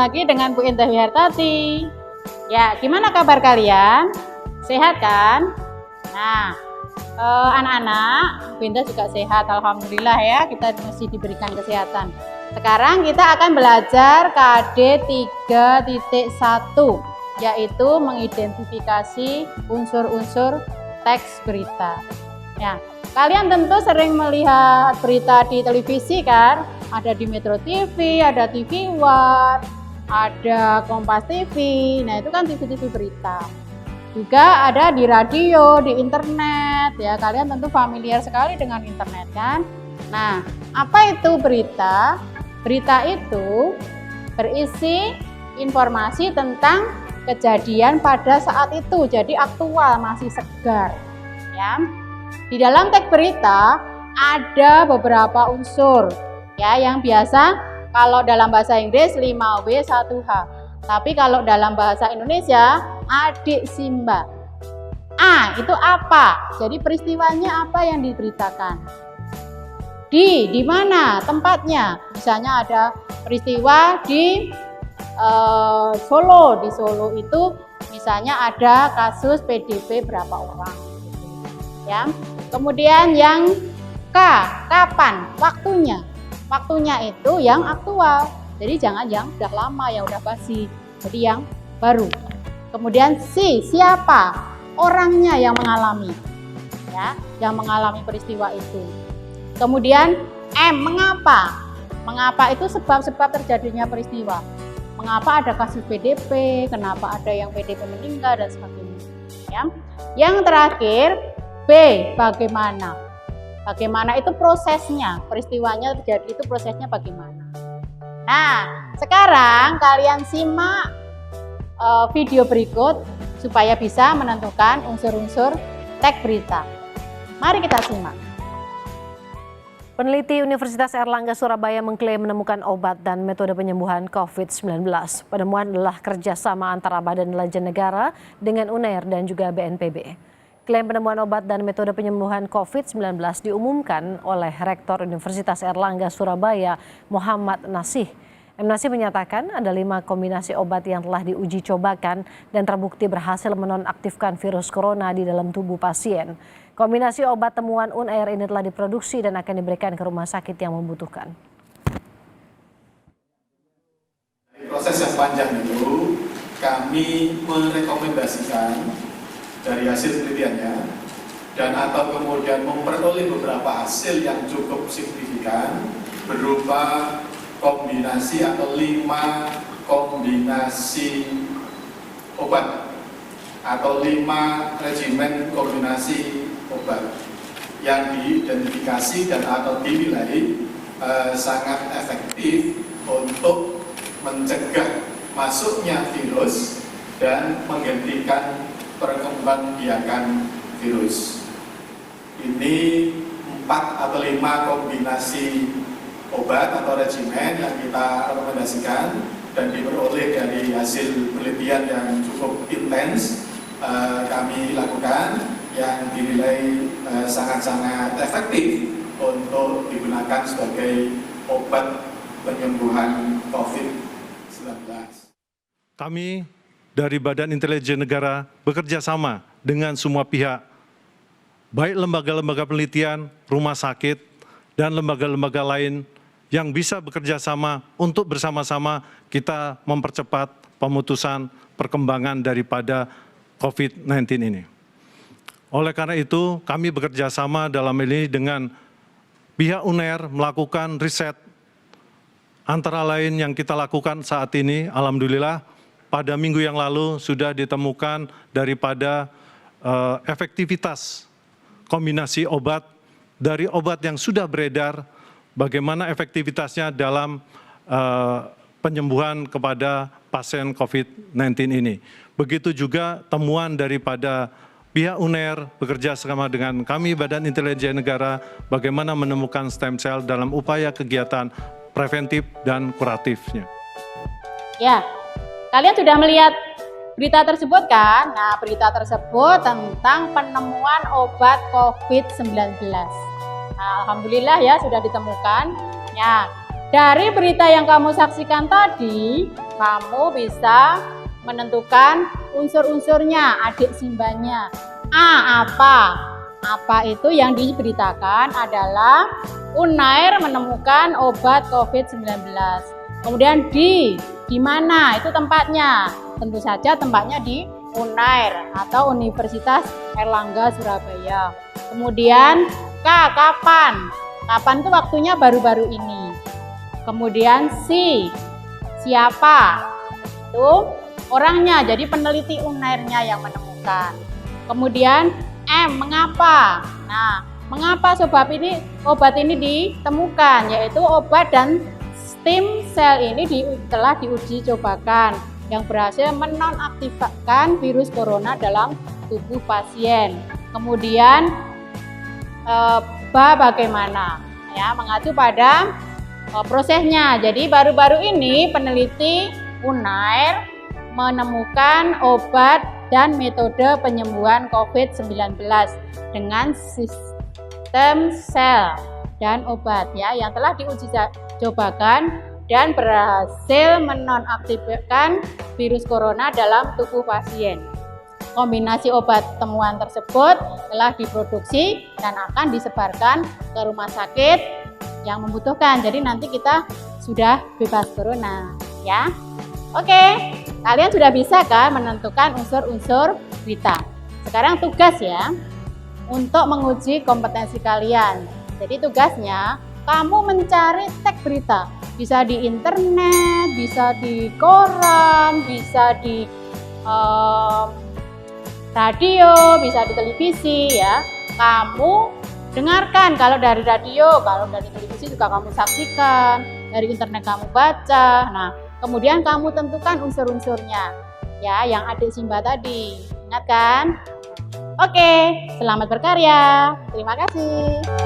lagi dengan Bu Indah Wihartati. Ya, gimana kabar kalian? Sehat kan? Nah, anak-anak, Bu Indah juga sehat, alhamdulillah ya, kita mesti diberikan kesehatan. Sekarang kita akan belajar KD 3.1, yaitu mengidentifikasi unsur-unsur teks berita. Ya, kalian tentu sering melihat berita di televisi kan? Ada di Metro TV, ada TV One, ada Kompas TV. Nah, itu kan TV-TV berita. Juga ada di radio, di internet. Ya, kalian tentu familiar sekali dengan internet kan? Nah, apa itu berita? Berita itu berisi informasi tentang kejadian pada saat itu. Jadi aktual, masih segar. Ya. Di dalam teks berita ada beberapa unsur ya yang biasa kalau dalam bahasa Inggris 5W 1H. Tapi kalau dalam bahasa Indonesia adik Simba. A itu apa? Jadi peristiwanya apa yang diberitakan. Di mana tempatnya? Misalnya ada peristiwa di Solo. Di Solo itu misalnya ada kasus PDP berapa orang. Ya. Kemudian yang K, kapan, waktunya. Waktunya itu yang aktual. Jadi jangan yang sudah lama, yang sudah basi. Jadi yang baru. Kemudian C, siapa? Orangnya yang mengalami. Ya, yang mengalami peristiwa itu. Kemudian M, mengapa? Mengapa itu sebab-sebab terjadinya peristiwa. Mengapa ada kasus PDP, kenapa ada yang PDP meninggal dan sebagainya. Ya. Yang terakhir B, bagaimana? Bagaimana itu prosesnya, peristiwanya terjadi itu prosesnya bagaimana. Nah, sekarang kalian simak video berikut supaya bisa menentukan unsur-unsur teks berita. Mari kita simak. Peneliti Universitas Airlangga Surabaya mengklaim menemukan obat dan metode penyembuhan COVID-19. Penemuan adalah kerjasama antara Badan Intelijen Negara dengan UNAIR dan juga BNPB. Klaim penemuan obat dan metode penyembuhan COVID-19 diumumkan oleh Rektor Universitas Airlangga Surabaya, Muhammad Nasih. M. Nasih menyatakan ada 5 kombinasi obat yang telah diuji cobakan dan terbukti berhasil menonaktifkan virus corona di dalam tubuh pasien. Kombinasi obat temuan UNAIR ini telah diproduksi dan akan diberikan ke rumah sakit yang membutuhkan. Proses yang panjang itu kami merekomendasikan dari hasil penelitiannya dan atau kemudian memperoleh beberapa hasil yang cukup signifikan berupa kombinasi atau 5 kombinasi obat atau 5 regimen kombinasi obat yang diidentifikasi dan atau dinilai sangat efektif untuk mencegah masuknya virus dan menghentikan perkembangbiakan virus. Ini 4 atau 5 kombinasi obat atau regimen yang kita rekomendasikan dan diperoleh dari hasil penelitian yang cukup intens kami lakukan yang dinilai sangat-sangat efektif untuk digunakan sebagai obat penyembuhan COVID-19. Kami dari Badan Intelijen Negara bekerja sama dengan semua pihak, baik lembaga-lembaga penelitian, rumah sakit, dan lembaga-lembaga lain yang bisa bekerja sama untuk bersama-sama kita mempercepat pemutusan perkembangan daripada COVID-19 ini. Oleh karena itu, kami bekerja sama dalam ini dengan pihak UNAIR melakukan riset, antara lain yang kita lakukan saat ini, alhamdulillah, pada minggu yang lalu sudah ditemukan daripada efektivitas kombinasi obat dari obat yang sudah beredar, bagaimana efektivitasnya dalam penyembuhan kepada pasien COVID-19 ini. Begitu juga temuan daripada pihak UNAIR bekerja sama dengan kami Badan Intelijen Negara bagaimana menemukan stem cell dalam upaya kegiatan preventif dan kuratifnya. Ya. Kalian sudah melihat berita tersebut kan? Nah, berita tersebut tentang penemuan obat COVID-19. Nah, alhamdulillah ya sudah ditemukan. Ya, Dari berita yang kamu saksikan tadi, kamu bisa menentukan unsur-unsurnya, adik simbanya. A, apa? Apa itu yang diberitakan adalah Unair menemukan obat COVID-19. Kemudian di mana itu tempatnya? Tentu saja tempatnya di Unair atau Universitas Airlangga Surabaya. Kemudian K, kapan? Kapan itu waktunya baru-baru ini. Kemudian siapa? Itu orangnya, jadi peneliti Unairnya yang menemukan. Kemudian M, mengapa? Nah, mengapa obat ini ditemukan? Yaitu obat dan stem cell ini telah diuji cobakan yang berhasil menonaktifkan virus corona dalam tubuh pasien. Kemudian bagaimana? Ya, mengacu pada prosesnya. Jadi baru-baru ini peneliti Unair menemukan obat dan metode penyembuhan COVID-19 dengan sistem sel dan obat ya yang telah diuji cobakan dan berhasil menonaktifkan virus corona dalam tubuh pasien. Kombinasi obat temuan tersebut telah diproduksi dan akan disebarkan ke rumah sakit yang membutuhkan. Jadi nanti kita sudah bebas corona ya. Oke, kalian sudah bisa kan menentukan unsur-unsur berita. Sekarang tugas ya untuk menguji kompetensi kalian. Jadi tugasnya kamu mencari teks berita. Bisa di internet, bisa di koran, bisa di radio, bisa di televisi ya. Kamu dengarkan kalau dari radio, kalau dari televisi juga kamu saksikan, dari internet kamu baca. Nah, kemudian kamu tentukan unsur-unsurnya ya yang adik Simba tadi. Ingat kan? Oke, selamat berkarya. Terima kasih.